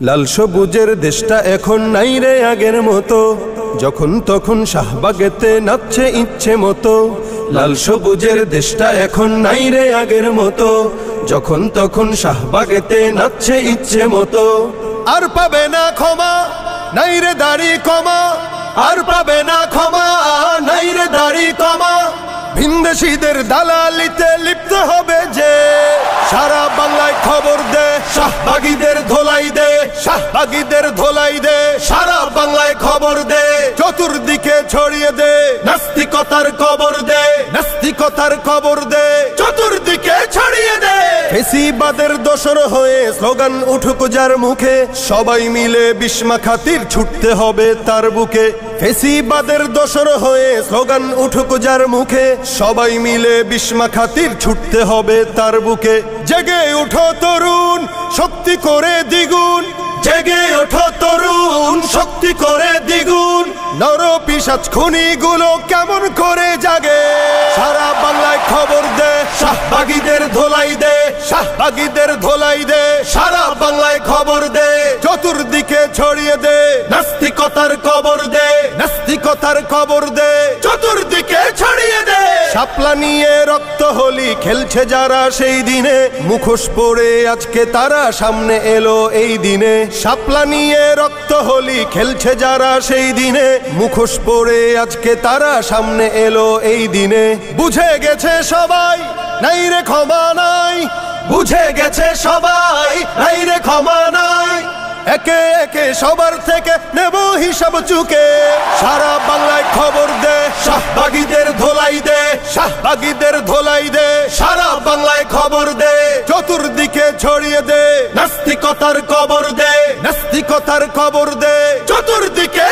লাল সবুজের দেশটা এখন নাই রে আগের মতো, যখন তখন শাহবাগেতে নাচছে ইচ্ছে মতো। লাল সবুজের দেশটা এখন নাই রে আগের মতো, যখন তখন শাহবাগেতে নাচছে ইচ্ছে মতো। আর পাবে না ক্ষমা, নাই রে দাড়ি কমা, আর পাবে না ক্ষমা, নাই রে দাড়ি কমা। ভিনদেশীদের দালালিতে লিপ্ত হবে যে, সারা বাংলায় খবর দে, শাহবাগীদের ধোলাই দে, শাহবাগীদের ধোলাই দে, সারা বাংলায় খবর দে, চতুর্দিকে ছড়িয়ে দে, নাস্তিকতার কবর দে, নাস্তিকতার কবর দে, চতুর্দিকে ছড়িয়ে দে। ফেসিবাদের দোসর হয়ে স্লোগান উঠুক যার মুখে, সবাই মিলে বিস্মা খাতির ছুটতে হবে তার বুকে। ফেসিবাদের দোসর হয়ে স্লোগান উঠুক যার মুখে, সবাই মিলে বিস্মা খাতির ছুটতে হবে তার বুকে। জেগে ওঠো তরুণ, শক্তি করে দ্বিগুণ, জেগে ওঠো তরুণ, শক্তি করে দ্বিগুণ। নর পিশাচ খুনিগুলো কেমন করে জাগে, সারা বাংলায় খবর দে, শাহবাগীদের ধোলাই দে, শাহবাগীদের ধোলাই দে, সারা বাংলায় খবর দে, চতুর্দিকে ছড়িয়ে দে, নাস্তিকতার কবর দে, নাস্তিকতার কবর দে, চতুর্দিকে ছড়িয়ে দে। শাপলা নিয়ে রক্ত হোলি খেলছে যারা সেই দিনে, মুখোশ পরে আজকে তারা সামনে এলো এই দিনে। শাপলা নিয়ে রক্ত হোলি খেলছে যারা সেই দিনে, মুখোশ পরে আজকে তারা সামনে এলো এই দিনে। বুঝে গেছে সবাই, নাই রে ক্ষমা নাই, বুঝে গেছে সবাই, নাই রে ক্ষমা নাই। একে একে সবার থেকে নেব হিসাব চুকে, সারা বাংলায় খবর দে, শাহবাগীদের ধোলাই দে, শাহবাগীদের ধোলাই দে, সারা বাংলায় খবর দে, চতুর্দিকে ছড়িয়ে দে, নাস্তিকতার কবর দে, নাস্তিকতার কবর দে, চতুর্দিকে